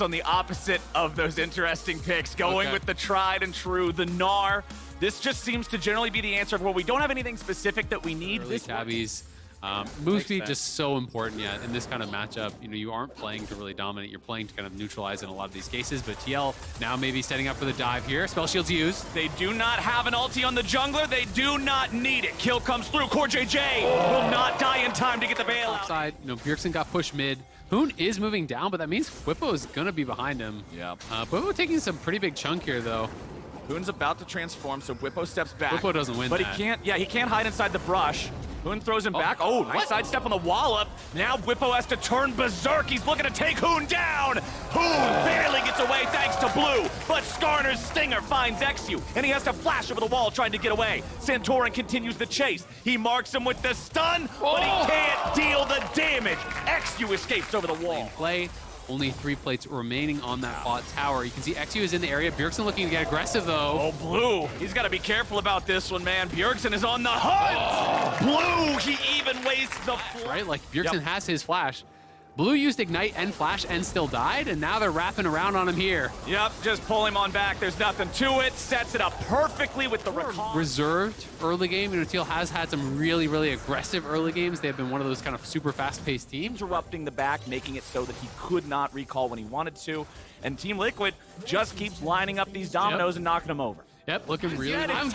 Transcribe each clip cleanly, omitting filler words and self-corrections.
On the opposite of those interesting picks, going with the tried and true, the Gnar. This just seems to generally be the answer. Well, we don't have anything specific that we need. Early cabbies. Move speed just so important, in this kind of matchup. You know, you aren't playing to really dominate. You're playing to kind of neutralize in a lot of these cases. But TL now maybe setting up for the dive here. Spell shield's used. They do not have an ulti on the jungler. They do not need it. Kill comes through. KazaLoLLCShighlights will not die in time to get the bailout. Side, you know, Bjergsen got pushed mid. Hoon is moving down, but that means Whippo is going to be behind him. Yep. Whippo taking some pretty big chunk here, though. Hoon's about to transform, so Whippo steps back. Whippo doesn't win but that. he can't hide inside the brush. Hoon throws him back. Oh, nice sidestep on the wallop. Now Whippo has to turn berserk. He's looking to take Hoon down. Hoon barely gets away thanks to Blue, but Skarner's stinger finds Exu, and he has to flash over the wall trying to get away. Santorin continues the chase. He marks him with the stun, but he can't deal the damage. Exu escapes over the wall. Play. Only 3 plates remaining on that bot tower. You can see Exu is in the area. Bjergsen looking to get aggressive, though. Oh, Blue. He's got to be careful about this one, man. Bjergsen is on the hunt. Blue, he even wastes the flash. Right, like Bjergsen has his flash. Blue used Ignite and Flash and still died, and now they're wrapping around on him here. Yep, just pull him on back. There's nothing to it. Sets it up perfectly with the recall. Reserved early game. You know, TL has had some really, really aggressive early games. They've been one of those kind of super fast-paced teams. Interrupting the back, making it so that he could not recall when he wanted to. And Team Liquid just keeps lining up these dominoes and knocking them over. Yep, looking really Yeah, good. I'm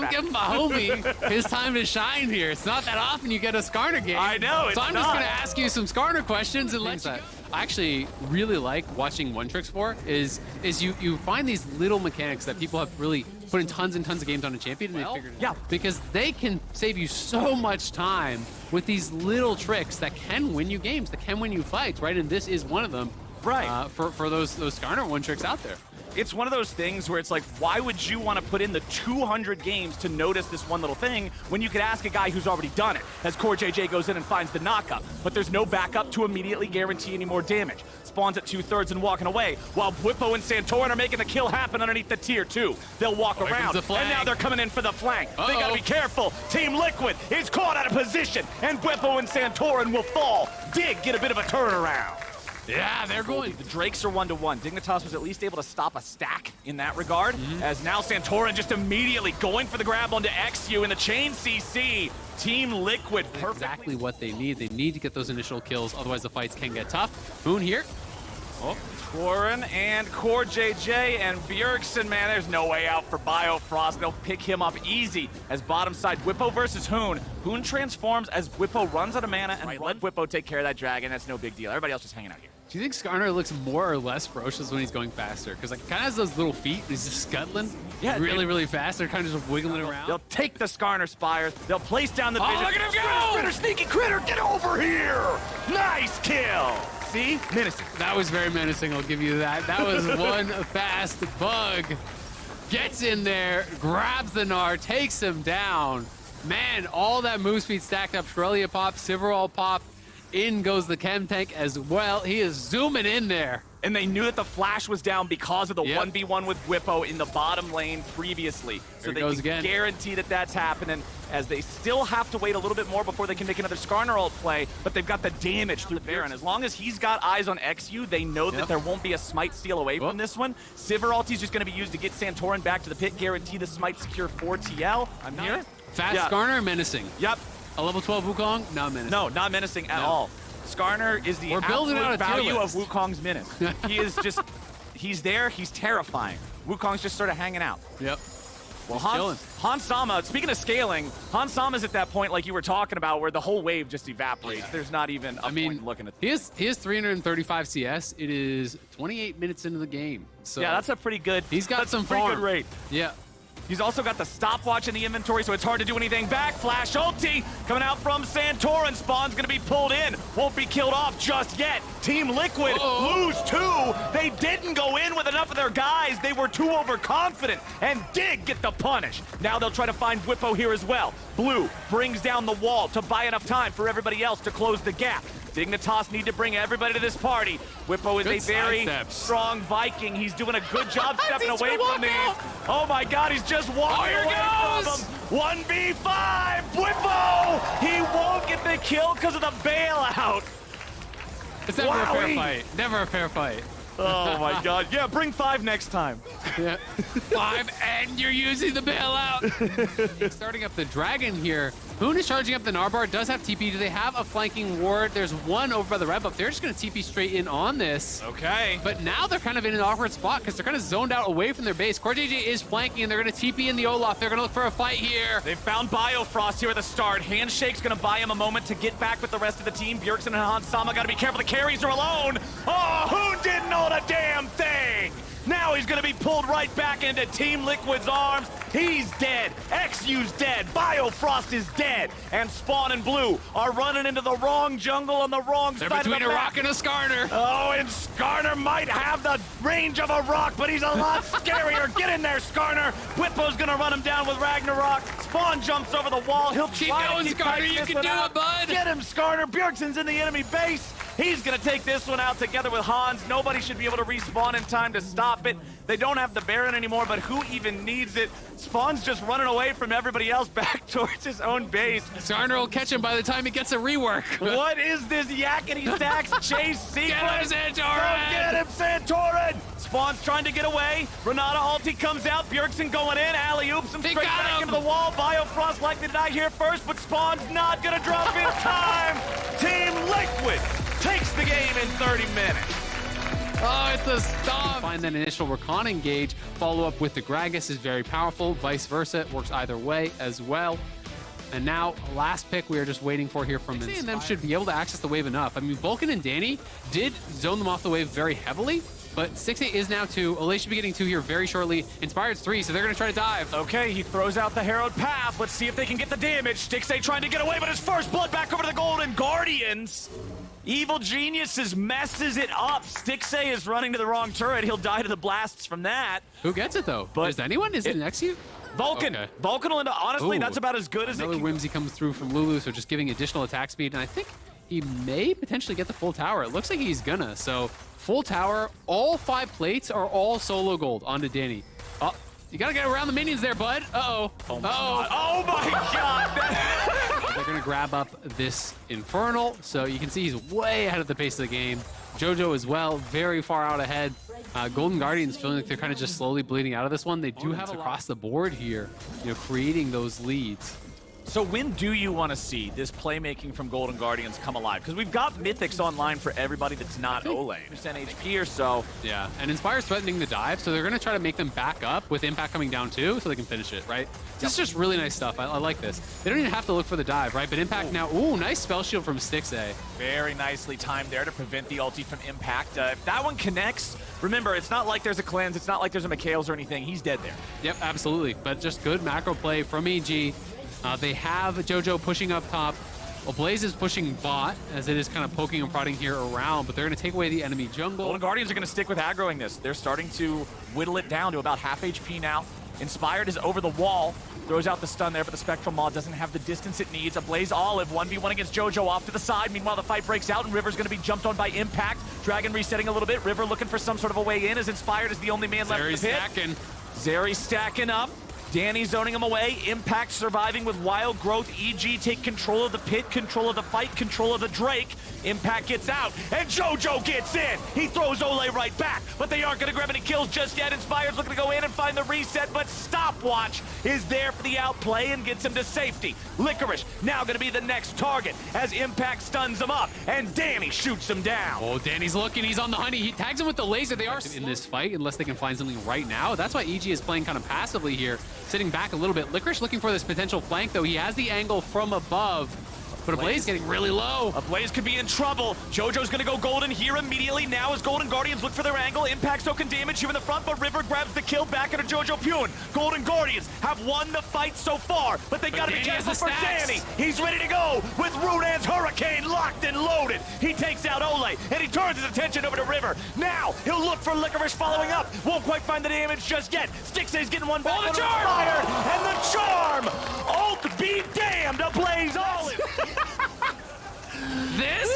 giving my homie his time to shine here. It's not that often you get a Skarner game. I know, So I'm just going to ask you some Skarner questions and let you go. I actually really like watching One Tricks for is you find these little mechanics that people have really put in tons and tons of games on a champion and they figured it out. Because they can save you so much time with these little tricks that can win you games, that can win you fights, right? And this is one of them. Right. For those Skarner One Tricks out there. It's one of those things where it's like, why would you want to put in the 200 games to notice this one little thing when you could ask a guy who's already done it, as KazaLoLLCShighlights goes in and finds the knockup. But there's no backup to immediately guarantee any more damage. Spawns at 2/3 and walking away, while Whippo and Santorin are making the kill happen underneath the tier 2. They'll walk around, and now they're coming in for the flank. They gotta be careful. Team Liquid is caught out of position, and Whippo and Santorin will fall. Dig get a bit of a turnaround. Yeah, they're going. The Drakes are 1-1. Dignitas was at least able to stop a stack in that regard, as now Santorin just immediately going for the grab onto Exu in the chain CC. Team Liquid, perfect. Exactly what they need. They need to get those initial kills, otherwise the fights can get tough. Hoon here. Oh, Torin and KazaLoLLCShighlights and Bjergsen, man, there's no way out for Biofrost. They'll pick him up easy as bottom side Whippo versus Hoon. Hoon transforms as Whippo runs out of mana and let Whippo take care of that dragon. That's no big deal. Everybody else just hanging out here. Do you think Skarner looks more or less ferocious when he's going faster? Because like kind of has those little feet. He's just scuttling really fast. They're kind of just wiggling around. They'll take the Skarner Spires. They'll place down the vision. Look at him go! Critter, sneaky critter, get over here! Nice kill! See? Menacing. That was very menacing, I'll give you that. That was one fast bug. Gets in there, grabs the Gnar, takes him down. Man, all that move speed stacked up. Shrelia pop, Siverall pop. In goes the Chem Tank as well. He is zooming in there. And they knew that the flash was down because of the 1v1 with Whippo in the bottom lane previously. So they can guarantee that that's happening, as they still have to wait a little bit more before they can make another Skarner ult play, but they've got the damage through the Baron. As long as he's got eyes on Exu, they know that there won't be a smite steal away from this one. Sivir ult is just going to be used to get Santorin back to the pit, guarantee the smite secure for TL. I'm here. Fast Skarner, menacing. Yep. A level 12 Wukong, not menacing. No, not menacing at all. Skarner is the absolute value of Wukong's menace. He is just, he's there, he's terrifying. Wukong's just sort of hanging out. Yep. Well, Hans Sama, speaking of scaling, Hans Sama's at that point like you were talking about where the whole wave just evaporates. There's not even a point looking at this. He has 335 CS. It is 28 minutes into the game. So yeah, that's a pretty good, he's got some pretty good rate. Yeah. He's also got the stopwatch in the inventory, so it's hard to do anything back. Flash ulti coming out from Santorin. Spawn's going to be pulled in. Won't be killed off just yet. Team Liquid lose 2. They didn't go in with enough of their guys. They were too overconfident and did get the punish. Now they'll try to find Whippo here as well. Blue brings down the wall to buy enough time for everybody else to close the gap. Dignitas need to bring everybody to this party. Whippo is a very strong Viking. He's doing a good job stepping away from these. Oh my God, he's just walking away from them. 1v5, Whippo! He won't get the kill because of the bailout. It's never a fair fight. Never a fair fight. Oh my god. Yeah, bring 5 next time. Yeah. 5, and you're using the bailout. Starting up the Dragon here. Hoon is charging up the Narbar, does have TP. Do they have a flanking ward? There's one over by the red buff. They're just going to TP straight in on this. Okay. But now they're kind of in an awkward spot because they're kind of zoned out away from their base. CoreJJ is flanking, and they're going to TP in the Olaf. They're going to look for a fight here. They found Biofrost here at the start. Handshake's going to buy him a moment to get back with the rest of the team. Bjergsen and Hansama got to be careful. The carries are alone. Oh, who didn't know the damn thing? Now he's going to be pulled right back into Team Liquid's arms. He's dead. XU's dead. Biofrost is dead. And Spawn and Blue are running into the wrong jungle on the wrong side of the map. They're between a rock and a Skarner. Oh, and Skarner might have the range of a rock, but he's a lot scarier. Get in there, Skarner. Whippo's going to run him down with Ragnarok. Spawn jumps over the wall. He'll Keep try going, to keep Skarner. You can do it, bud. Get him, Skarner. Bjergsen's in the enemy base. He's going to take this one out together with Hans. Nobody should be able to respawn in time to stop it. They don't have the Baron anymore, but who even needs it? Spawn's just running away from everybody else back towards his own base. Skarner will catch him by the time he gets a rework. What is this yakety stacks chase sequence? Get him, Santorin! Go get him, Santorin! Spawn's trying to get away. Renata ulti comes out. Bjergsen going in. Alley-oops him straight back into the wall. Biofrost likely to die here first, but Spawn's not going to drop in time. Team Liquid takes the game in 30 minutes. Oh, it's a stop. Find that initial recon engage. Follow up with the Gragas is very powerful. Vice versa. It works either way as well. And now, last pick we are just waiting for here from Inspire. And them should be able to access the wave enough. I mean, Vulcan and Danny did zone them off the wave very heavily, but 6-8 is now 2. Olay should be getting 2 here very shortly. Inspired's 3, so they're going to try to dive. Okay, he throws out the Herald Path. Let's see if they can get the damage. Stixxay trying to get away, but his first blood back over to the Golden Guardians. Evil Geniuses messes it up. Stixxay is running to the wrong turret. He'll die to the blasts from that. Who gets it, though? But is anyone? Is it next to you? Vulcan. Okay. Vulcan will end up, honestly, Ooh. that's about as good as it Another can. Whimsy comes through from Lulu, so just giving additional attack speed. And I think he may potentially get the full tower. It looks like he's gonna. So full tower, all 5 plates are all solo gold onto Danny. Oh, you gotta get around the minions there, bud. Uh-oh. Oh my god. Oh my god. They're gonna grab up this Infernal. So you can see he's way ahead of the pace of the game. Jojo as well, very far out ahead. Golden Guardians feeling like they're kind of just slowly bleeding out of this one. They do have across the board here, you know, creating those leads. So when do you want to see this playmaking from Golden Guardians come alive? Because we've got Mythics online for everybody that's not Olay. Percent HP or so. Yeah, and Inspire's threatening the dive, so they're going to try to make them back up with Impact coming down too, so they can finish it, right? This is just really nice stuff. I like this. They don't even have to look for the dive, right? But Impact now, ooh, nice spell shield from Stixxay. Very nicely timed there to prevent the ulti from Impact. If that one connects, remember, it's not like there's a cleanse, it's not like there's a Mikhail's or anything. He's dead there. Yep, absolutely. But just good macro play from EG. They have Jojo pushing up top. Well, Blaze is pushing bot, as it is kind of poking and prodding here around, but they're going to take away the enemy jungle. Golden Guardians are going to stick with aggroing this. They're starting to whittle it down to about half HP now. Inspired is over the wall. Throws out the stun there, but the Spectral Maw doesn't have the distance it needs. A Blaze Olive, 1v1 against Jojo off to the side. Meanwhile, the fight breaks out, and River's going to be jumped on by Impact. Dragon resetting a little bit. River looking for some sort of a way in, as Inspired is the only man left in the pit. Stacking. Zeri stacking up. Danny zoning him away. Impact surviving with Wild Growth. EG take control of the pit, control of the fight, control of the Drake. Impact gets out, and Jojo gets in. He throws Olay right back, but they aren't going to grab any kills just yet. Inspired's looking to go in and find the reset, but Stopwatch is there for the outplay and gets him to safety. Licorice now going to be the next target as Impact stuns him up, and Danny shoots him down. Oh, Danny's looking. He's on the honey. He tags him with the laser. They are in this fight unless they can find something right now. That's why EG is playing kind of passively here, sitting back a little bit. Licorice looking for this potential flank, though. He has the angle from above. But a Blaze getting really low. A Blaze could be in trouble. Jojo's gonna go golden here immediately. Now as Golden Guardians look for their angle. Impact soaking damage here in the front, but River grabs the kill back into Jojo Pune. Golden Guardians have won the fight so far, but they gotta be careful for Danny. He's ready to go with Runan's Hurricane locked and loaded. He takes out Olay, and he turns his attention over to River. Now he'll look for Licorice following up. Won't quite find the damage just yet. Stixxay's getting one back. Oh, the charm! Fire, and the charm! Ult be damned, a Blaze Olive! This?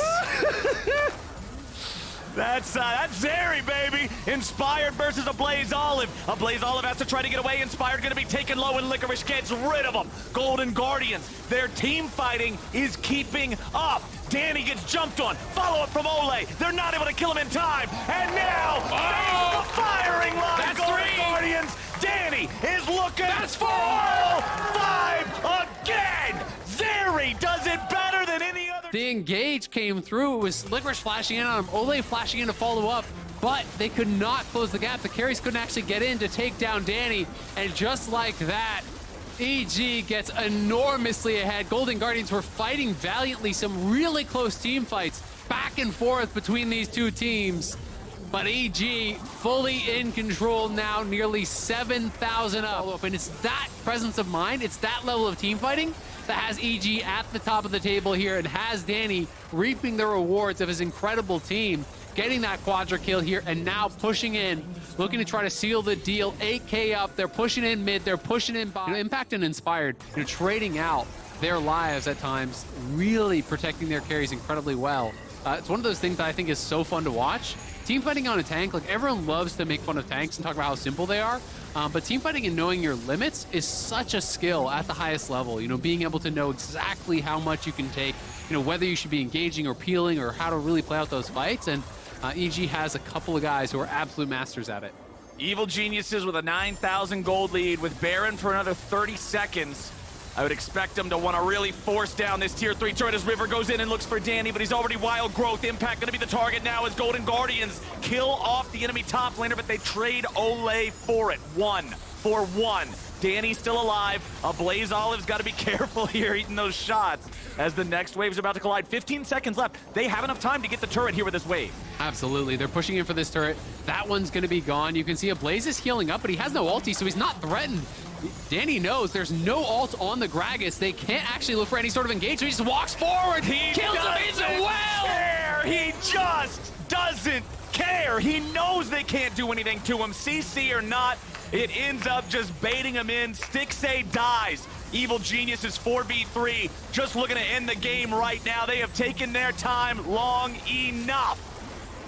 That's Zeri, baby. Inspired versus a Blaze Olive. A Blaze Olive has to try to get away. Inspired going to be taken low, and Licorice gets rid of him. Golden Guardians, their team fighting is keeping up. Danny gets jumped on. Follow-up from Ole. They're not able to kill him in time. And now, the firing line. That's Golden 3. Guardians. Danny is looking. That's 4. 5 again. Zeri does it better than any other. The engage came through. It was Licorice flashing in on him, Ole flashing in to follow up, but they could not close the gap. The carries couldn't actually get in to take down Danny, and just like that, EG gets enormously ahead. Golden Guardians were fighting valiantly, some really close team fights back and forth between these two teams. But EG fully in control now, nearly 7,000 up. And it's that presence of mind, it's that level of team fighting that has EG at the top of the table here and has Danny reaping the rewards of his incredible team, getting that quadra kill here and now pushing in, looking to try to seal the deal. 8K up, they're pushing in mid, they're pushing in bottom. Impact and Inspired, trading out their lives at times, really protecting their carries incredibly well. It's one of those things that I think is so fun to watch. Team fighting on a tank, like everyone loves to make fun of tanks and talk about how simple they are, but team fighting and knowing your limits is such a skill at the highest level. You know, being able to know exactly how much you can take, you know, whether you should be engaging or peeling or how to really play out those fights. And EG has a couple of guys who are absolute masters at it. Evil Geniuses with a 9,000 gold lead with Baron for another 30 seconds. I would expect him to want to really force down this tier 3 turret as River goes in and looks for Danny, but he's already Wild Growth. Impact going to be the target now as Golden Guardians kill off the enemy top laner, but they trade Ole for it. 1 for 1. Danny's still alive. Blaze Olive's got to be careful here eating those shots as the next wave is about to collide. 15 seconds left. They have enough time to get the turret here with this wave. Absolutely. They're pushing in for this turret. That one's going to be gone. You can see Blaze is healing up, but he has no ulti, so he's not threatened. Danny knows there's no ult on the Gragas. They can't actually look for any sort of engagement. He just walks forward. He kills him as well. Care. He just doesn't care. He knows they can't do anything to him. CC or not, it ends up just baiting him in. Stixay dies. Evil Geniuses 4v3, just looking to end the game right now. They have taken their time long enough.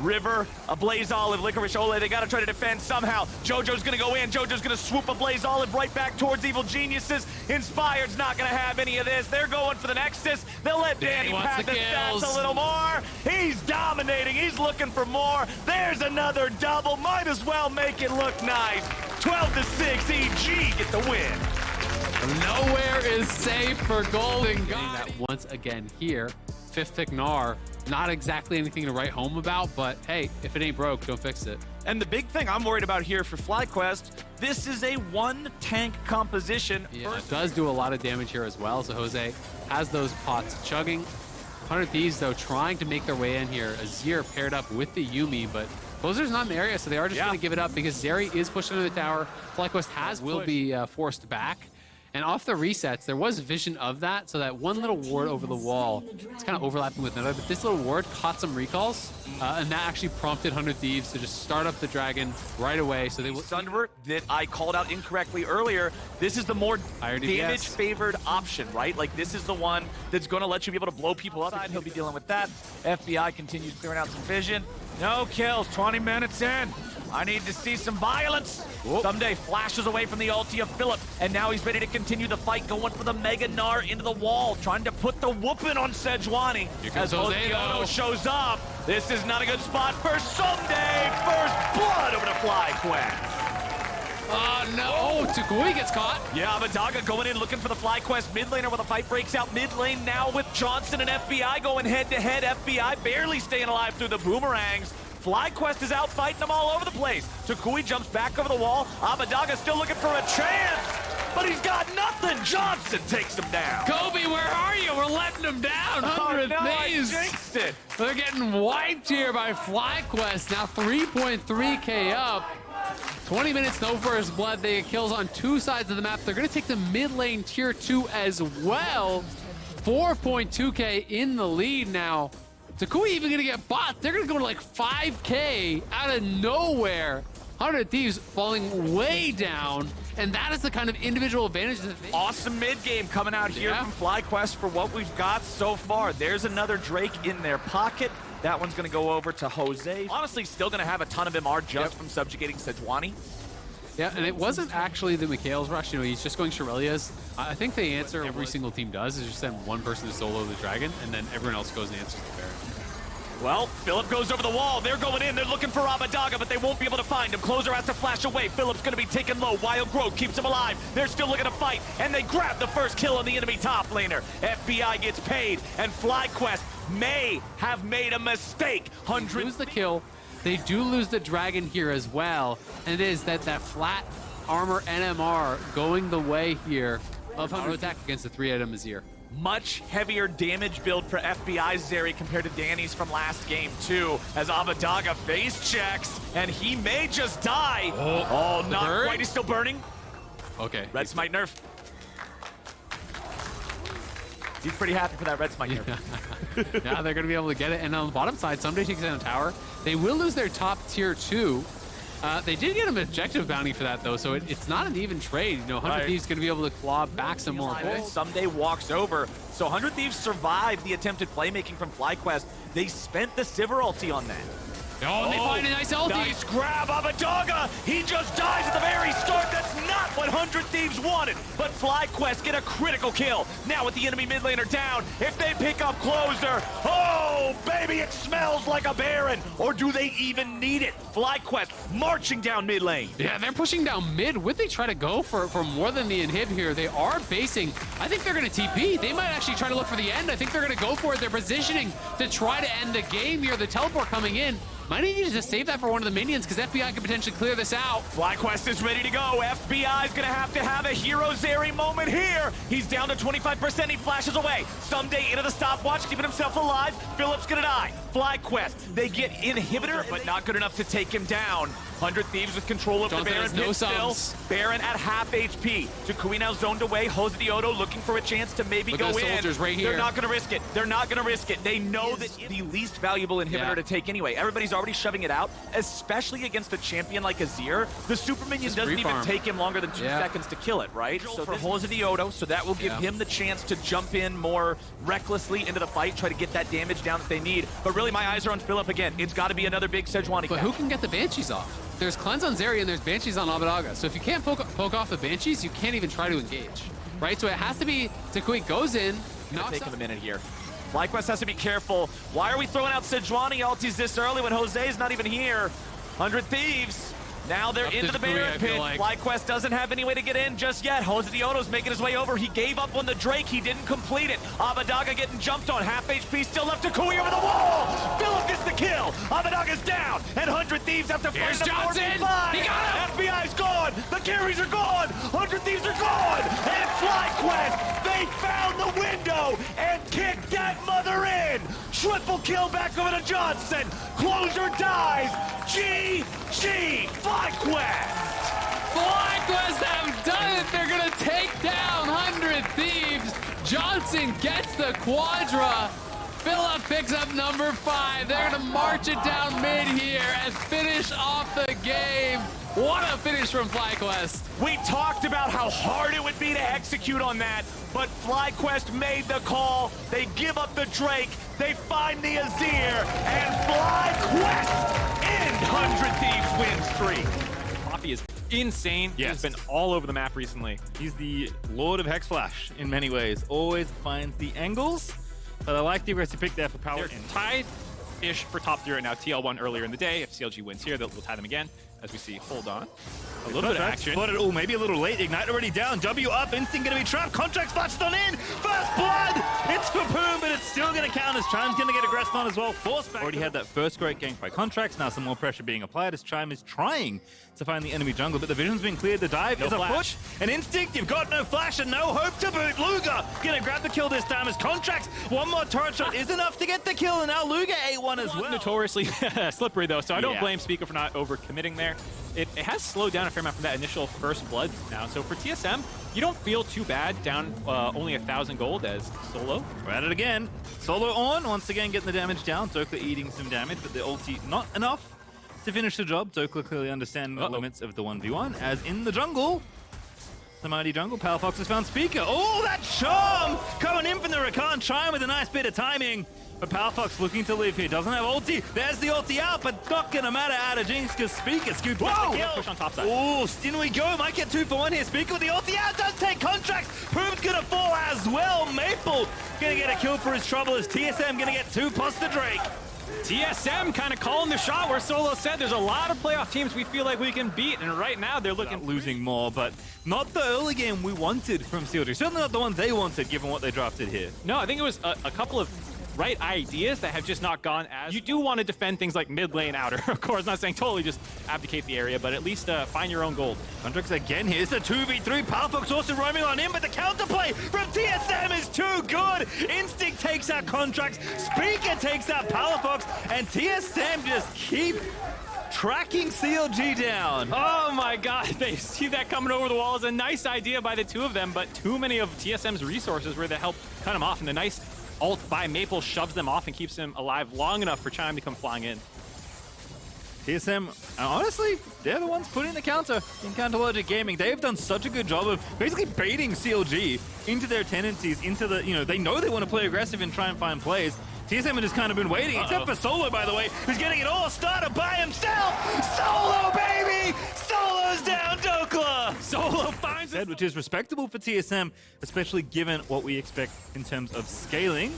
River, a Blaze Olive, Licorice Ole, they gotta try to defend somehow. Jojo's gonna go in, Jojo's gonna swoop a Blaze Olive right back towards Evil Geniuses. Inspired's not gonna have any of this. They're going for the Nexus. They'll let Danny pad the stats a little more. He's dominating, he's looking for more. There's another double, might as well make it look nice. 12-6, EG get the win. Nowhere is safe for Golden Guardians. That once again here. 5th pick Gnar, not exactly anything to write home about, but hey, if it ain't broke, don't fix it. And the big thing I'm worried about here for FlyQuest, this is a 1-tank composition. Yeah, it does do a lot of damage here as well, so Jose has those pots chugging. 100 Thieves, though, trying to make their way in here. Azir paired up with the Yuumi, but Closer's not in the area, so they are just going to give it up because Zeri is pushed under the tower. FlyQuest will be forced back. And off the resets, there was vision of that, so that one little ward over the wall, it's kind of overlapping with another, but this little ward caught some recalls, and that actually prompted 100 Thieves to just start up the dragon right away. So they will. Sunderer that I called out incorrectly earlier, this is the more damage-favored option, right? Like, this is the one that's going to let you be able to blow people up. He'll be dealing with that. FBI continues clearing out some vision. No kills, 20 minutes in. I need to see some violence. Whoop. Someday flashes away from the ulti of Philip, and now he's ready to continue the fight, going for the Mega Gnar into the wall, trying to put the whooping on Sejuani. As Oziano shows up, this is not a good spot for Someday. First blood over to FlyQuest. No, oh, Tukui gets caught. Yeah, Abadaga going in, looking for the FlyQuest mid laner while the fight breaks out mid lane now with Johnson and FBI going head-to-head. FBI barely staying alive through the boomerangs. FlyQuest is out fighting them all over the place. Tukui jumps back over the wall. Abadaga still looking for a chance, but he's got nothing. Johnson takes him down. Kobe, where are you? We're letting him down. 100 Thieves. I jinxed it. They're getting wiped here by FlyQuest. Now 3.3K up. 20 minutes, no first blood. They get kills on 2 sides of the map. They're going to take the mid lane tier 2 as well. 4.2K in the lead now. Tukui even going to get bot. They're going to go to like 5K out of nowhere. 100 Thieves falling way down. And that is the kind of individual advantage that they... Awesome mid game coming out here from FlyQuest for what we've got so far. There's another Drake in their pocket. That one's going to go over to Jose. Honestly, still going to have a ton of MR just from subjugating Sejuani. Yeah, and it wasn't actually the Mikhail's rush. You know, he's just going Shirelia's. I think the answer every single team does is just send one person to solo the dragon, and then everyone else goes and answers the Baron. Well, Philip goes over the wall. They're going in. They're looking for Abadaga, but they won't be able to find him. Closer has to flash away. Philip's going to be taken low. Wild Growth keeps him alive. They're still looking to fight, and they grab the first kill on the enemy top laner. FBI gets paid, and FlyQuest may have made a mistake. Lose the kill. They do lose the dragon here as well, and it is that flat armor NMR going the way here of Hunter attack against the 3-item Azir. Much heavier damage build for FBI's Zeri compared to Danny's from last game, too, as Abadaga face checks, and he may just die. Oh, not bird? quite. He's still burning. Okay. Red Smite nerf. He's pretty happy for that Red Smite nerf. Yeah, they're going to be able to get it. And on the bottom side, Someday takes down a tower. They will lose their top tier 2. They did get an objective bounty for that, though, so it's not an even trade. You know, 100 Thieves going to be able to claw back some more gold. Someday walks over. So 100 Thieves survived the attempted playmaking from FlyQuest. They spent the Sivir ulti on that. Oh, and they find a nice ulti. Nice grab, Abadaga. He just dies at the very start. That's not what 100 Thieves wanted. But FlyQuest get a critical kill. Now with the enemy mid laner down, if they pick up closer, oh, baby, it smells like a Baron. Or do they even need it? FlyQuest marching down mid lane. Yeah, they're pushing down mid. Would they try to go for more than the inhib here? They are basing. I think they're going to TP. They might actually try to look for the end. I think they're going to go for it. They're positioning to try to end the game here. The teleport coming in. Might need to just save that for one of the minions because FBI could potentially clear this out. FlyQuest is ready to go. FBI's gonna have a hero Zeri moment here. He's down to 25%. He flashes away. Someday into the stopwatch, keeping himself alive. Philip's gonna die. FlyQuest, they get inhibitor, but not good enough to take him down. 100 Thieves with control of the Baron. No still. Baron at half HP. Tukui now zoned away. Hosdiodo looking for a chance to maybe Look go at the in. soldiers right here. They're not gonna risk it. They're not gonna risk it. They know that the least valuable inhibitor to take anyway. Everybody's already shoving it out, especially against a champion like Azir. The super minion doesn't even take him longer than 2 seconds to kill it, right? So for Hosdiodo, so that will give him the chance to jump in more recklessly into the fight, try to get that damage down that they need. But really, my eyes are on Philip again. It's got to be another big Sejuani. But who can get the Banshees off? There's Cleanse on Zeri and there's Banshees on Abadaga. So if you can't poke off the Banshees, you can't even try to engage, right? So it has to be Tukui goes in, knocks take him a minute here. FlyQuest has to be careful. Why are we throwing out Sejuani ultis this early when Jose's not even here? 100 Thieves. Now they're into the Baron pit. FlyQuest doesn't have any way to get in just yet. Hosdiodo's making his way over. He gave up on the Drake. He didn't complete it. Abadaga getting jumped on. Half HP still left. Tukui over the wall. Philip gets the kill. Abadaga's down. And 100 Thieves have to fight the 4v5. He got him. FBI's gone. The carries are gone. 100 Thieves are gone. And FlyQuest, they found the window and kicked that mother in. Triple kill back over to Johnson. Closer dies. GG. FlyQuest have done it. They're going to take down 100 Thieves. Johnson gets the quadra. Philip picks up number 5. They're going to march it down mid here and finish off the game. What a finish from FlyQuest. We talked about how hard it would be to execute on that, but FlyQuest made the call. They give up the Drake. They find the Azir, and FlyQuest end 100 Thieves win streak. Poppy is insane. Yes. He's been all over the map recently. He's the Lord of Hex Flash in many ways. Always finds the angles. But I like the aggressive pick there for power. They're tied-ish for top 3 right now. TL1 earlier in the day. If CLG wins here, they'll tie them again. As we see, hold on. A little bit of action. Spotted, oh, maybe a little late. Ignite already down. W up. Instinct going to be trapped. Contract splashed on in. First blood. It's for Poom, but it's still going to count as Chime's going to get aggressed on as well. Force back. Already had that first great gank by Contracts. Now some more pressure being applied as Chime is trying to find the enemy jungle, but the vision's been cleared. The dive is a push. An Instinct. You've got no flash and no hope to boot. Luga going to grab the kill this time as Contracts. One more turret shot is enough to get the kill, and now Luga ate one as well. Notoriously slippery, though, so I don't blame Spica for not overcommitting there. It has slowed down a fair amount from that initial first blood now. So for TSM, you don't feel too bad down only 1,000 gold as Solo. We're at it again. Solo on, once again getting the damage down. Zokla eating some damage, but the ulti not enough to finish the job. Zokla clearly understanding the limits of the 1v1, as in the jungle, the mighty jungle, Pal Fox has found Speaker. Oh, that charm coming in from the Rakan. Chime with a nice bit of timing. But Powerfox looking to live here. Doesn't have ulti. There's the ulti out, but not going to matter out of Jinx because Speaker scoops up the kill. Push on top side. Oh, in we go. Might get 2 for 1 here. Speaker with the ulti out. Does take contracts. Poom's going to fall as well. Maple going to get a kill for his trouble as TSM going to get 2 plus the Drake. TSM kind of calling the shot where Solo said there's a lot of playoff teams we feel like we can beat, and right now they're looking losing more, but not the early game we wanted from CLG. Certainly not the one they wanted, given what they drafted here. No, I think it was a couple of right ideas that have just not gone as... You do want to defend things like mid lane outer. Of course, not saying totally just abdicate the area, but at least find your own gold. Contracts again here. It's a 2v3. Powerfox also roaming on in, but the counterplay from TSM is too good. Instinct takes out Contracts. Speaker takes out Powerfox, and TSM just keep tracking CLG down. Oh my god, they see that coming over the wall. It's a nice idea by the two of them, but too many of TSM's resources were to help cut them off, and the nice ult by Maple shoves them off and keeps them alive long enough for Chime to come flying in. TSM, honestly, they're the ones putting the counter in Counterlogic Gaming. They've done such a good job of basically baiting CLG into their tendencies, into the, they know they want to play aggressive and try and find plays. TSM has kind of been waiting, except for Solo, by the way, who's getting it all started by himself. Solo, baby! Solo's down, Dokla! Solo finds it, which is respectable for TSM, especially given what we expect in terms of scaling.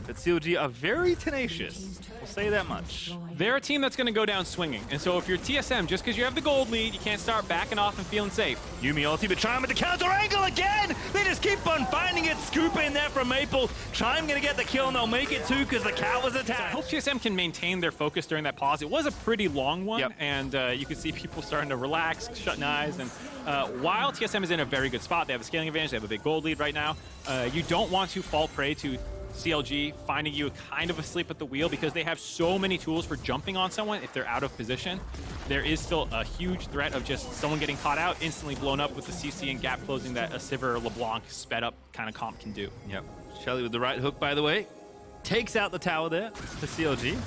But CLG are very tenacious. We'll say that much. They're a team that's going to go down swinging. And so if you're TSM, just because you have the gold lead, you can't start backing off and feeling safe. Yuumi ulti, but Chime with the counter angle again! They just keep on finding it. Scoop in there from Maple. Chime going to get the kill, and they'll make it too because the cat was attacked. I hope TSM can maintain their focus during that pause. It was a pretty long one, and you can see people starting to relax, shutting eyes. And while TSM is in a very good spot, they have a scaling advantage, they have a big gold lead right now, you don't want to fall prey to CLG finding you kind of asleep at the wheel because they have so many tools for jumping on someone if they're out of position. There is still a huge threat of just someone getting caught out, instantly blown up with the CC and gap closing that a Sivir LeBlanc sped up kind of comp can do. Yep. Shelly with the right hook, by the way. Takes out the tower there for CLG.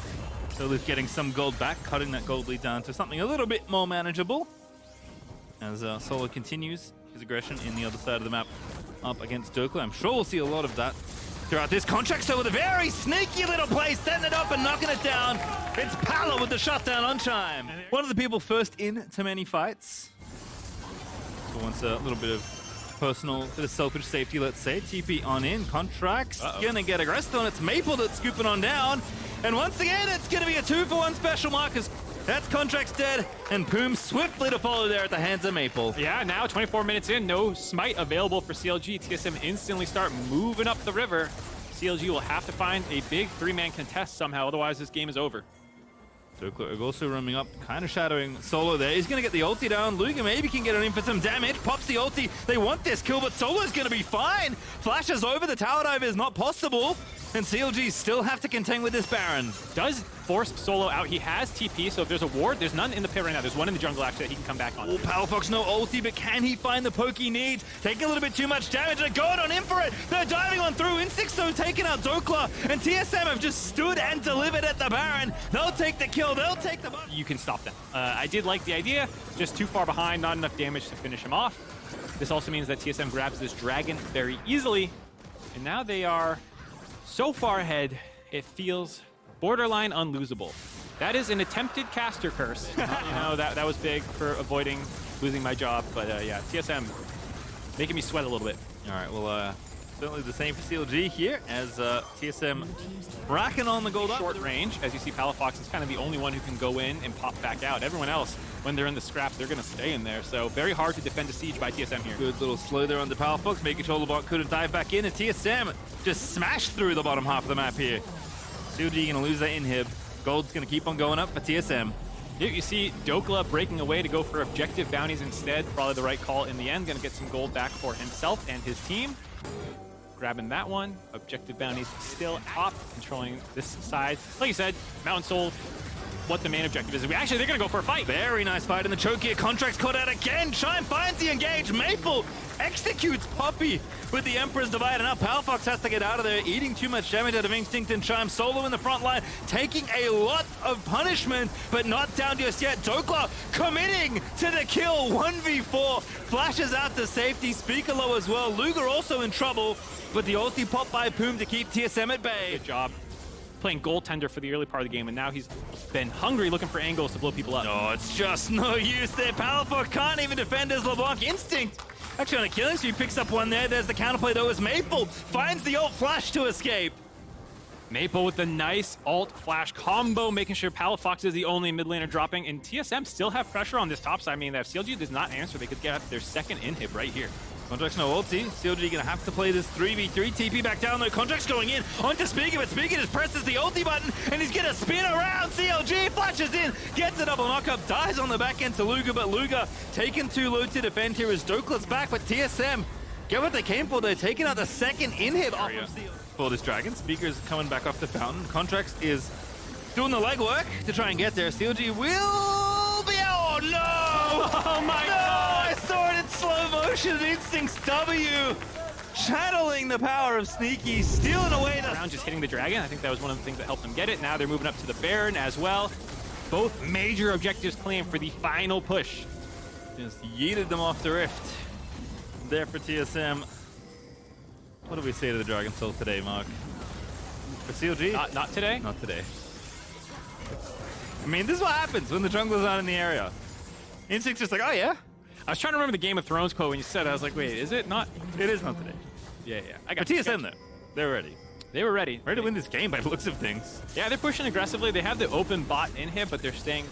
So they're getting some gold back, cutting that gold lead down to something a little bit more manageable. As Solo continues his aggression in the other side of the map up against Dokla. I'm sure we'll see a lot of that throughout this contract. So with a very sneaky little play, setting it up and knocking it down, it's Pala with the shutdown on Chime. One of the people first into many fights. So wants a little bit of personal, bit of selfish safety, let's say. TP on in, Contracts gonna get aggressed on. It's Maple that's scooping on down. And once again, it's gonna be a 2-for-1 special markers. That's Contracts dead, and Poom swiftly to follow there at the hands of Maple. Yeah, now 24 minutes in, no smite available for CLG. TSM instantly start moving up the river. CLG will have to find a big 3-man contest somehow, otherwise this game is over. Dokla also roaming up, kind of shadowing Solo there. He's going to get the ulti down. Luga maybe can get it in for some damage. Pops the ulti. They want this kill, but Solo's going to be fine. Flashes over. The tower dive is not possible. And CLG still have to contend with this Baron. Does force Solo out. He has TP, so if there's a ward, there's none in the pit right now. There's one in the jungle, actually, that he can come back on. Oh, Powerfox, no ulti, but can he find the poke he needs? Taking a little bit too much damage. They're going on in for it. They're diving on through. Instinct, though, taking out Dokla. And TSM have just stood and delivered at the Baron. They'll take the kill. They'll take the buff. You can stop them. I did like the idea. Just too far behind, not enough damage to finish him off. This also means that TSM grabs this dragon very easily. And now they are so far ahead, it feels borderline unlosable. That is an attempted caster curse. You know, that was big for avoiding losing my job. But yeah, TSM making me sweat a little bit. All right, well, certainly the same for CLG here as TSM racking on the gold up. Short range, as you see, Palafox is kind of the only one who can go in and pop back out. Everyone else, when they're in the scraps, they're going to stay in there. So very hard to defend a siege by TSM here. Good little slow there on the Palafox, making sure LeBlanc couldn't dive back in, and TSM just smashed through the bottom half of the map here. CLG going to lose that inhib. Gold's going to keep on going up for TSM. Yeah, you see Dokla breaking away to go for objective bounties instead. Probably the right call in the end. Going to get some gold back for himself and his team. Grabbing that one. Objective bounties still up, controlling this side. Like you said, Mountain Soul, what the main objective is. Actually, they're going to go for a fight. Very nice fight in the choke here. Contracts caught out again. Chime finds the engage. Maple executes Poppy with the Emperor's Divide. And now Powerfox has to get out of there, eating too much damage out of Instinct and Chime. Solo in the front line, taking a lot of punishment, but not down just yet. Dokla committing to the kill. 1v4. Flashes out to safety. Speaker low as well. Luger also in trouble, but the ulti pop by Poom to keep TSM at bay. Good job. playing goaltender for the early part of the game, and now he's been hungry looking for angles to blow people up. No, it's just no use there. Powerful can't even defend his LeBlanc. Instinct actually on a killing spree, picks up one there. There's the counterplay though as Maple finds the ult flash to escape. Maple with the nice ult flash combo, making sure Palafox is the only mid laner dropping, and TSM still have pressure on this top side. I mean, if CLG does not answer, they could get their second inhib right here. Contract's no ulti. CLG gonna have to play this 3v3. TP back down though. Contract's going in onto Spiga, but Spiga just presses the ulti button and he's gonna spin around. CLG flashes in, gets a double knockup, dies on the back end to Luga, but Luga taken too low to defend here as Doklet's back, but TSM get what they came for. They're taking out the second inhib off of CLG. For this Dragon, Speaker's coming back off the fountain. Contracts is doing the legwork to try and get there. CLG will be out. Oh no! Oh my no! God! I saw it in slow motion. Instinct's W, channeling the power of Sneaky, stealing away the round, just hitting the Dragon. I think that was one of the things that helped them get it. Now they're moving up to the Baron as well. Both major objectives claimed for the final push. Just yeeted them off the rift. There for TSM. What do we say to the Dragon Soul today, Mark? For CLG? Not today? Not today. I mean, this is what happens when the jungler's not in the area. Instinct's just like, oh yeah? I was trying to remember the Game of Thrones quote when you said it. I was like, wait, is it not? It is not today. Yeah. I But got TSM though, they're ready. They were ready. Ready to win this game by the looks of things. Yeah, they're pushing aggressively. They have the open bot inhib, but they're staying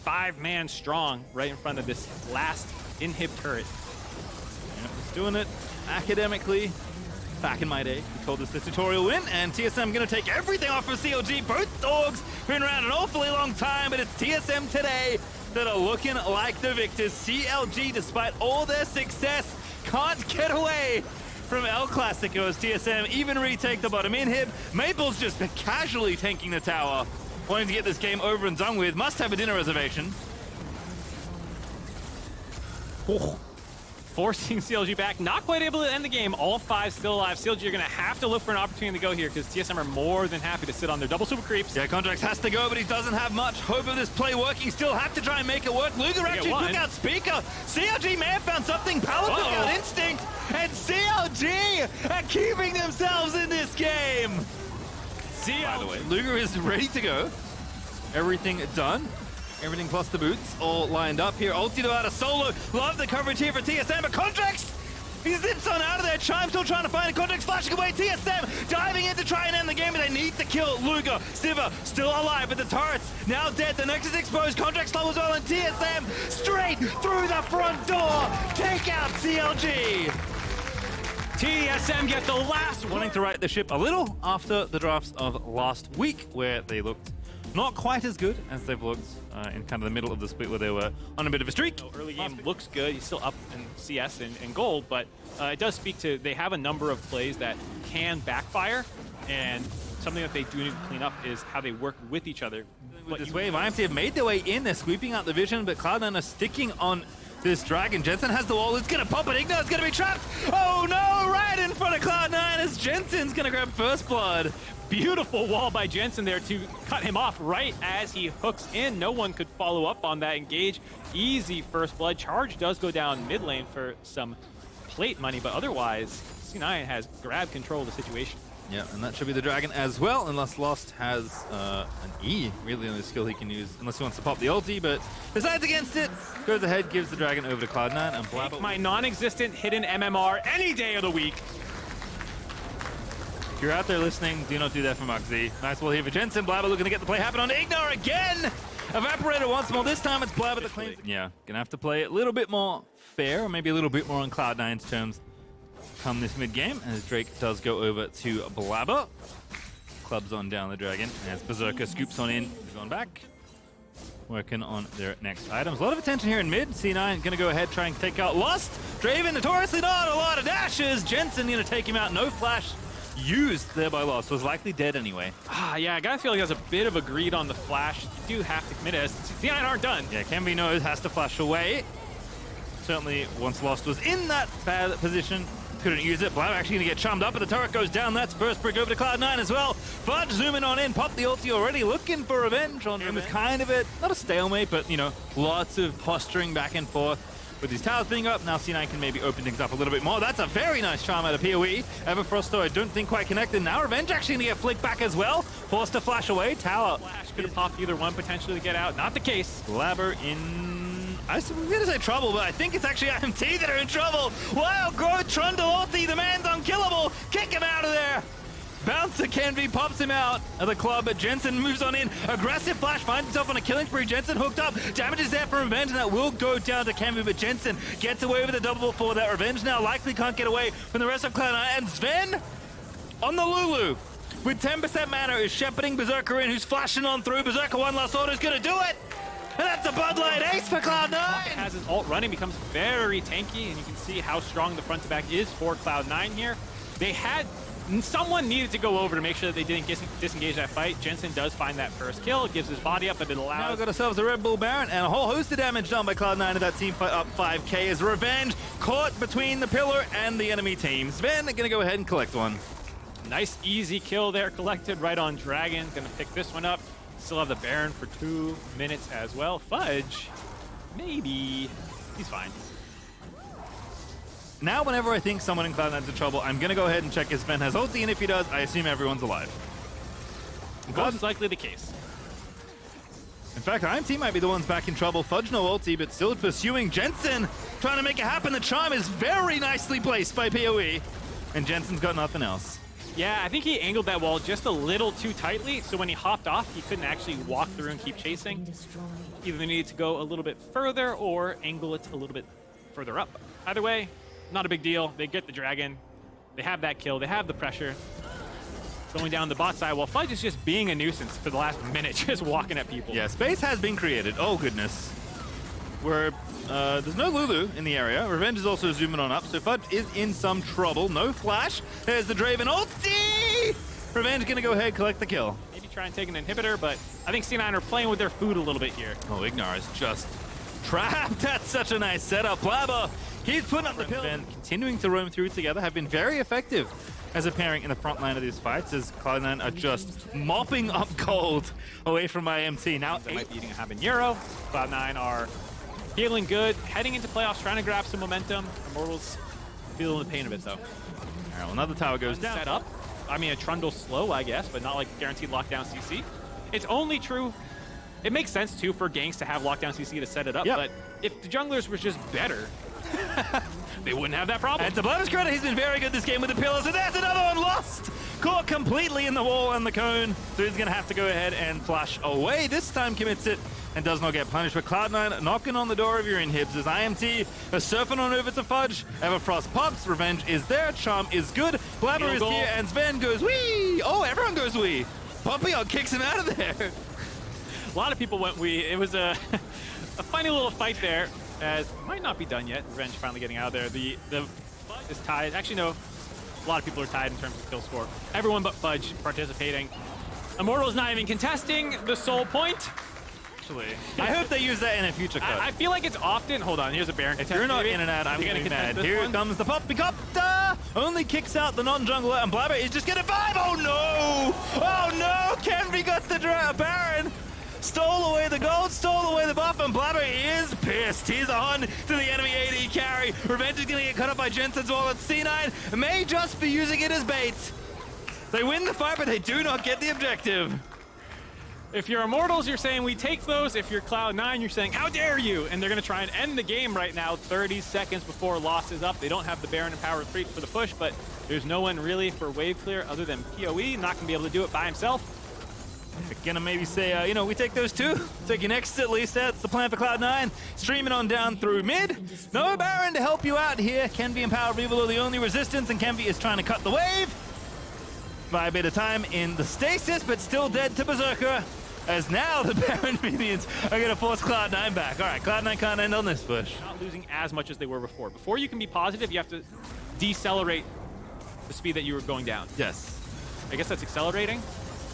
5-man strong right in front of this last inhib turret. Yeah, just doing it academically. Back in my day, he told us the tutorial win, and TSM gonna take everything off of CLG. Both dogs been around an awfully long time, but it's TSM today that are looking like the victors. CLG, despite all their success, can't get away from El Clasico as TSM even retake the bottom inhib. Maple's just casually tanking the tower, wanting to get this game over and done with. Must have a dinner reservation. Oh. Forcing CLG back, not quite able to end the game. All 5 still alive. CLG are going to have to look for an opportunity to go here because TSM are more than happy to sit on their double super creeps. Yeah, Contracts has to go, but he doesn't have much hope of this play working. Still have to try and make it work. Luger actually took out Speaker. CLG may have found something. Pala took out Instinct, and CLG are keeping themselves in this game. By the way, Luger is ready to go. Everything done. Everything plus the boots all lined up here. Ultito out of solo. Love the coverage here for TSM, but Contracts, he zips on out of there. Chime still trying to find it. Contracts flashing away. TSM diving in to try and end the game, but they need to kill Luger. Siva still alive, but the turret's now dead. The Nexus exposed. Contracts slow as well, and TSM straight through the front door. Take out CLG. TSM get the last one. Wanting to right the ship a little after the drafts of last week, where they looked not quite as good as they've looked in kind of the middle of the split where they were on a bit of a streak. Early game looks good. He's still up in CS and gold, but it does speak to they have a number of plays that can backfire, and something that they do need to clean up is how they work with each other. With this wave, IMC have made their way in. They're sweeping out the vision, but Cloud9 are sticking on this Dragon. Jensen has the wall. It's going to pop it. Ignor's going to be trapped. Oh no, right in front of Cloud9 as Jensen's going to grab first blood. Beautiful wall by Jensen there to cut him off right as he hooks in. No one could follow up on that engage. Easy first blood. Charge does go down mid lane for some plate money, but otherwise, C9 has grabbed control of the situation. Yeah, and that should be the Dragon as well, unless Lost has an E, really, on the skill he can use, unless he wants to pop the ulti, but decides against it, goes ahead, gives the Dragon over to Cloud9, and Blabber. Take my non-existent hidden MMR any day of the week. If you're out there listening, do not do that for Muxy. Nice wall here for Jensen. Blabber looking to get the play happen on Ignore again! Evaporator once more. This time it's Blabber that claims. Yeah, gonna have to play it a little bit more fair, or maybe a little bit more on Cloud9's terms come this mid-game, as Drake does go over to Blabber. Clubs on down the Dragon, as Berserker scoops on in. He's on back. Working on their next items. A lot of attention here in mid. C9 gonna go ahead, try and take out Lust. Draven notoriously not a lot of dashes. Jensen gonna take him out. No flash used there by Lost. Was likely dead anyway. Yeah, I gotta feel like he has a bit of a greed on the flash. You do have to commit it. C9 aren't done. Yeah, Kenby knows, has to flash away. Certainly, once Lost was in that bad position, couldn't use it. Blab actually gonna get chummed up, but the turret goes down. That's first brick over to Cloud9 as well. Fudge zooming on in, pop the ulti already, looking for revenge on him. It was kind of not a stalemate, but, you know, lots of posturing back and forth. with these towers being up, now C9 can maybe open things up a little bit more. That's a very nice charm out of PoE. Everfrost, though, I don't think quite connected. Now Revenge actually going to get flicked back as well. Forced to flash away. Tower. Flash could have popped either one potentially to get out. Not the case. Blabber in... I was going to say trouble, but I think it's actually IMT that are in trouble. Wow, Growth Trundle ulti, the man's unkillable. Kick him out of there. Bouncer Kenvi pops him out of the club, but Jensen moves on in. Aggressive flash, finds himself on a killing spree. Jensen hooked up. Damage is there for Revenge, and that will go down to Kenvi, but Jensen gets away with a double for that. Revenge now likely can't get away from the rest of Cloud9. And Sven on the Lulu with 10% mana is shepherding Berserker in, who's flashing on through. Berserker one last order is going to do it. And that's a Bud Light ace for Cloud9. Has his ult running, becomes very tanky, and you can see how strong the front to back is for Cloud9 here. They had... Someone needed to go over to make sure that they didn't disengage that fight. Jensen does find that first kill, gives his body up, but it allows... Now we've got ourselves a Red Bull Baron and a whole host of damage done by Cloud9 and that team fight up 5k as Revenge caught between the pillar and the enemy team. Sven going to go ahead and collect one. Nice easy kill there collected right on Dragon. Going to pick this one up. Still have the Baron for 2 minutes as well. Fudge, maybe. He's fine. Now, whenever I think someone in Cloud9's in trouble, I'm going to go ahead and check if Sven has ulti, and if he does, I assume everyone's alive. Most likely the case. In fact, IMT might be the ones back in trouble. Fudge no ulti, but still pursuing Jensen, trying to make it happen. The charm is very nicely placed by PoE, and Jensen's got nothing else. Yeah, I think he angled that wall just a little too tightly, so when he hopped off, he couldn't actually walk through and keep chasing. Either they needed to go a little bit further or angle it a little bit further up. Either way, not a big deal. They get the Dragon. They have that kill. They have the pressure. Going down the bot side while Fudge is just being a nuisance for the last minute, just walking at people. Yeah, space has been created. Oh, goodness. Where there's no Lulu in the area. Revenge is also zooming on up, so Fudge is in some trouble. No flash. There's the Draven ulti! Revenge going to go ahead, collect the kill. Maybe try and take an inhibitor, but I think C9 are playing with their food a little bit here. Oh, Ignar is just trapped. That's such a nice setup. Blabber, he's putting up the pill. And continuing to roam through together have been very effective as a pairing in the front line of these fights, as Cloud9 are just mopping up gold away from IMT. Now they might be eating a habanero. Cloud9 are feeling good, heading into playoffs, trying to grab some momentum. Immortals feeling the pain of it, though. All right, well, another tower goes down. Set up. I mean, a Trundle slow, I guess, but not like guaranteed lockdown CC. It's only true. It makes sense, too, for ganks to have lockdown CC to set it up, but if the junglers were just better, they wouldn't have that problem. And to Blabber's credit, he's been very good this game with the pillars, and there's another one lost! Caught completely in the wall and the cone, so he's going to have to go ahead and flash away. This time commits it and does not get punished. But Cloud9 knocking on the door of your inhibs as IMT are surfing on over to Fudge. Everfrost pops, Revenge is there, Charm is good, Blabber is here, and Sven goes wee! Oh, everyone goes wee! Pompeo kicks him out of there. A lot of people went wee. It was a funny little fight there, as might not be done yet. Revenge finally getting out of there. The Fudge is tied. Actually, no. A lot of people are tied in terms of kill score. Everyone but Fudge participating. Immortal's not even contesting the soul point. Actually, I hope they use that in a future cut. I feel like it's often. Hold on, here's a Baron. If you're not in and out, I'm going to be mad. Here comes the Poppycopter! Only kicks out the non-jungler, and Blabber is just going to vibe. Oh no! Oh no! Kenvi got the Baron! Stole away the gold, stole away the buff, and Blabber is pissed. He's on to the enemy AD carry. Revenge is going to get cut up by Jensen's wall, and C9 may just be using it as bait. They win the fight, but they do not get the objective. If you're Immortals, you're saying we take those. If you're Cloud9, you're saying how dare you? And they're going to try and end the game right now, 30 seconds before loss is up. They don't have the Baron and Power 3 for the push, but there's no one really for wave clear other than PoE. Not going to be able to do it by himself. Gonna maybe say, you know, we take those two. Take your next at least. That's the plan for Cloud9. Streaming on down through mid. No Baron to help you out here. Kenvi and Power of Evil are the only resistance, and Kenvi is trying to cut the wave. By a bit of time in the stasis, but still dead to Berserker. As now the Baron minions are gonna force Cloud9 back. All right, Cloud9 can't end on this push. Not losing as much as they were before. Before you can be positive, you have to decelerate the speed that you were going down. Yes. I guess that's accelerating.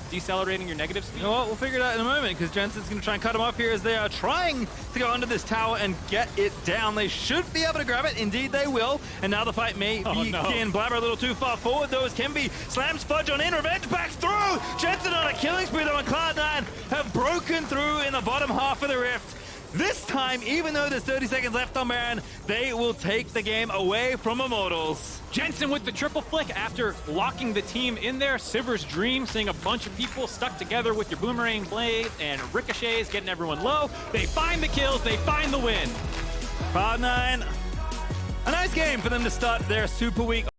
Decelerating your negative speed? You know what? We'll figure it out in a moment, because Jensen's going to try and cut him off here as they are trying to go under this tower and get it down. They should be able to grab it. Indeed, they will. And now the fight may begin. Blabber a little too far forward, though, as Kenvi slams Fudge on in. Revenge backs through! Jensen on a killing spree, though, and Cloud9 have broken through in the bottom half of the rift. This time, even though there's 30 seconds left on Baron, they will take the game away from Immortals. Jensen with the triple flick after locking the team in there. Sivir's dream, seeing a bunch of people stuck together with your boomerang blade and ricochets, getting everyone low. They find the kills, they find the win. Cloud9, a nice game for them to start their super week.